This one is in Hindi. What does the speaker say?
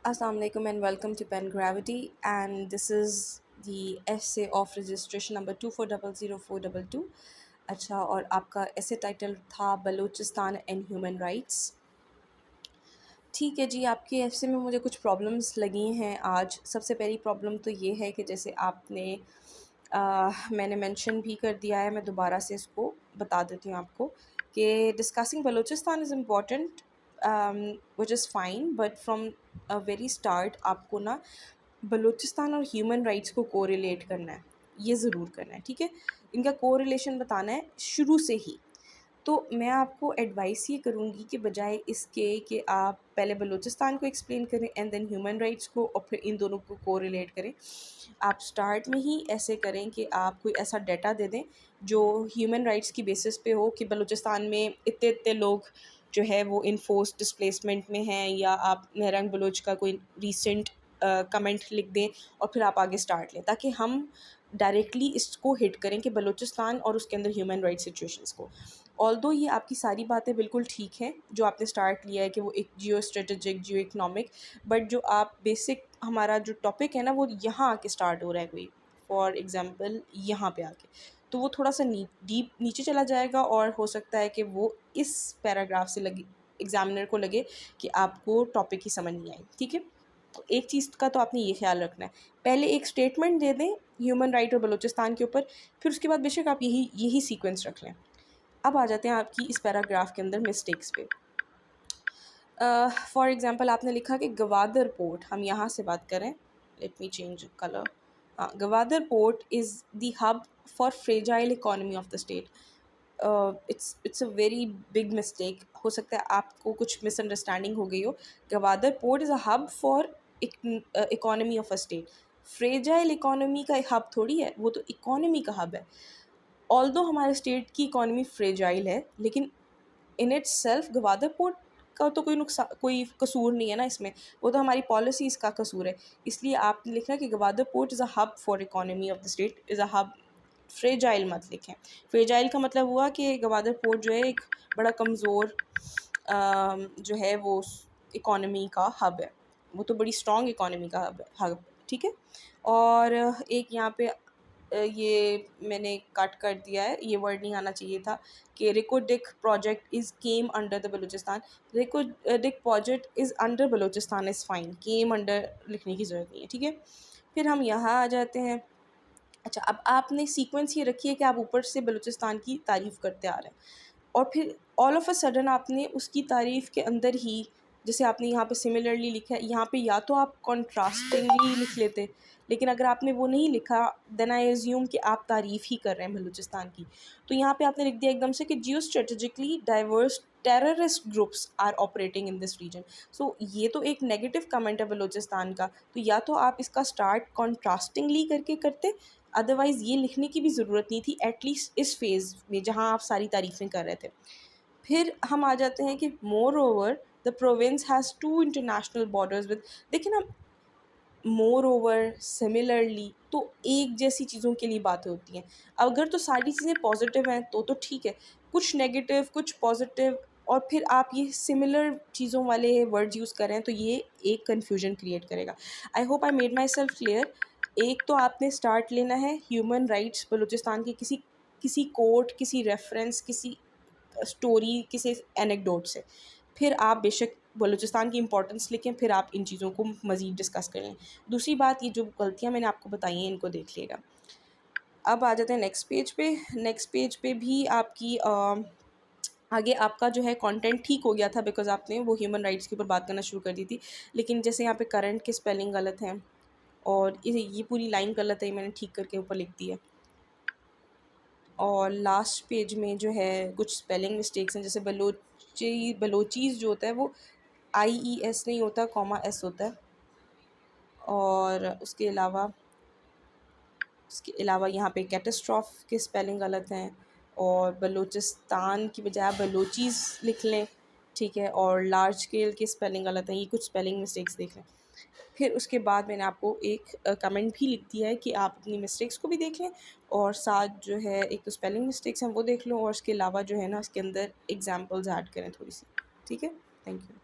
Assalamualaikum and welcome to Pen Gravity, and this is the essay of registration number 24000422। अच्छा, और आपका essay टाइटल था बलूचिस्तान एंड ह्यूमन राइट्स। ठीक है जी, आपके essay में मुझे कुछ प्रॉब्लम्स लगी हैं आज। सबसे पहली प्रॉब्लम तो ये है कि जैसे आपने मैंने मेंशन भी कर दिया है, मैं दोबारा से इसको बता देती हूँ आपको कि discussing Balochistan is important, which is fine, but from a very start आपको ना बलूचिस्तान और ह्यूमन राइट्स को कोरिलेट करना है, ये ज़रूर करना है। ठीक है, इनका कोरिलेशन बताना है शुरू से ही। तो मैं आपको एडवाइस ये करूँगी कि बजाय इसके कि आप पहले बलूचिस्तान को एक्सप्लेन करें एंड देन ह्यूमन राइट्स को और फिर इन दोनों को कोरिलेट करें, आप स्टार्ट में ही ऐसे करें कि आप कोई ऐसा डाटा दे दें जो ह्यूमन राइट्स की बेसिस पे हो कि बलूचिस्तान में इतने इतने लोग जो है वो इनफोर्स डिस्प्लेसमेंट में हैं, या आप नहरंग बलोच का कोई रीसेंट कमेंट लिख दें और फिर आप आगे स्टार्ट लें, ताकि हम डायरेक्टली इसको हिट करें कि बलूचिस्तान और उसके अंदर ह्यूमन राइट्स सिचुएशंस को। ऑल्दो ये आपकी सारी बातें बिल्कुल ठीक हैं जो आपने स्टार्ट लिया है कि वो एक geo strategic, Jio economic, but जो आप बेसिक हमारा जो टॉपिक है ना वो यहाँ आके स्टार्ट हो रहा है कोई, फॉर एग्ज़ाम्पल यहाँ पे आके, तो वो थोड़ा सा डीप नीचे चला जाएगा और हो सकता है कि वो इस पैराग्राफ से लगे एग्जामिनर को लगे कि आपको टॉपिक ही समझ नहीं आई। ठीक है, तो एक चीज़ का तो आपने ये ख्याल रखना है, पहले एक स्टेटमेंट दे दें ह्यूमन राइट और बलूचिस्तान के ऊपर, फिर उसके बाद बेशक आप यही यही सीक्वेंस रख लें। अब आ जाते हैं आपकी इस पैराग्राफ के अंदर मिस्टेक्स पे। फॉर एग्ज़ाम्पल आपने लिखा कि गवादर पोर्ट, हम यहाँ से बात करें, लेट मी चेंज कलर। हाँ, Gwadar port is the hub for fragile economy of the state. It's a very big mistake. हो सकता है आपको कुछ मिसअंडरस्टैंडिंग हो गई हो। Gwadar port is a hub for economy of a state. Fragile economy का हब थोड़ी है, वो तो इकोनॉमी का हब है। ऑल्दो हमारे स्टेट की इकोनॉमी फ्रेजाइल है, लेकिन in its self Gwadar port का तो कोई कसूर नहीं है ना इसमें, वो तो हमारी पॉलिसीज़ का कसूर है। इसलिए आपने लिखा कि Gwadar port is a hub for economy of the state is a hub. Fragile मत लिखें। फ्रेजाइल का मतलब हुआ कि गवादर पोर्ट जो है एक बड़ा कमज़ोर जो है वो इकोनॉमी का हब है, वो तो बड़ी स्ट्रॉन्ग इकोनॉमी का हब। ठीक है, और एक यहाँ पे ये मैंने कट कर दिया है, ये वर्ड नहीं आना चाहिए था कि Reko Diq project is came under the Balochistan. Reko Diq project is under Balochistan is fine, came under लिखने की ज़रूरत नहीं है। ठीक है, फिर हम यहाँ आ जाते हैं। अच्छा, अब आपने सीक्वेंस ये रखी है कि आप ऊपर से बलूचिस्तान की तारीफ़ करते आ रहे हैं और फिर ऑल ऑफ अ सडन आपने उसकी तारीफ़ के अंदर ही, जैसे आपने यहाँ पे सिमिलरली लिखा है, यहाँ पे या तो आप कॉन्ट्रास्टिंगली लिख लेते, लेकिन अगर आपने वो नहीं लिखा देन आई एज्यूम कि आप तारीफ़ ही कर रहे हैं बलूचिस्तान की। तो यहाँ पे आपने लिख दिया एकदम से कि geo strategically diverse terrorist groups are operating in this region. So ये तो एक नेगेटिव कमेंट है बलूचिस्तान का, तो या तो आप इसका स्टार्ट कॉन्ट्रास्टिंगली करके करते, अदरवाइज़ ये लिखने की भी ज़रूरत नहीं थी एटलीस्ट इस फेज़ में जहाँ आप सारी तारीफ़ें कर रहे थे। फिर हम आ जाते हैं कि moreover the province has two international borders with, देखिए ना, मोर ओवर, सिमिलरली, तो एक जैसी चीज़ों के लिए बातें होती हैं। अगर तो सारी चीज़ें पॉजिटिव हैं तो ठीक है, कुछ नेगेटिव कुछ पॉजिटिव और फिर आप ये सिमिलर चीज़ों वाले वर्ड्स यूज़ कर रहे हैं, तो ये एक कन्फ्यूजन क्रिएट करेगा। I hope I made my self clear. एक तो आपने स्टार्ट लेना है ह्यूमन राइट्स बलूचिस्तान के किसी किसी कोर्ट, किसी रेफरेंस, किसी स्टोरी, किसी एनेक्डोट से। फिर आप बेशक बलूचिस्तान की इंपॉर्टेंस लिखें, फिर आप इन चीज़ों को मज़ीद डिस्कस करें। दूसरी बात, ये जो गलतियाँ मैंने आपको बताई हैं इनको देख लिएगा। अब आ जाते हैं नेक्स्ट पेज पे। नेक्स्ट पेज पे भी आपकी आगे आपका जो है कंटेंट ठीक हो गया था, बिकॉज़ आपने वो ह्यूमन राइट्स के ऊपर बात करना शुरू कर दी थी। लेकिन जैसे यहाँ पे करंट के स्पेलिंग गलत हैं और ये पूरी लाइन गलत है, ये मैंने ठीक करके ऊपर लिख दी है। और लास्ट पेज में जो है कुछ स्पेलिंग मिस्टेक्स हैं, जैसे बलोचीज़ जो होता है वो IES नहीं होता, कॉमा S होता है। और उसके अलावा यहाँ पे कैटास्ट्रॉफ के स्पेलिंग गलत हैं, और बलूचिस्तान की बजाय आप बलोचीज़ लिख लें। ठीक है, और लार्ज स्केल के स्पेलिंग गलत हैं, ये कुछ स्पेलिंग मिस्टेक्स देख लें। फिर उसके बाद मैंने आपको एक कमेंट भी लिख दिया है कि आप अपनी मिस्टेक्स को भी देख लें, और साथ जो है एक तो स्पेलिंग मिस्टेक्स हैं वो देख लो, और उसके अलावा जो है ना उसके अंदर एग्जांपल्स ऐड करें थोड़ी सी। ठीक है, थैंक यू।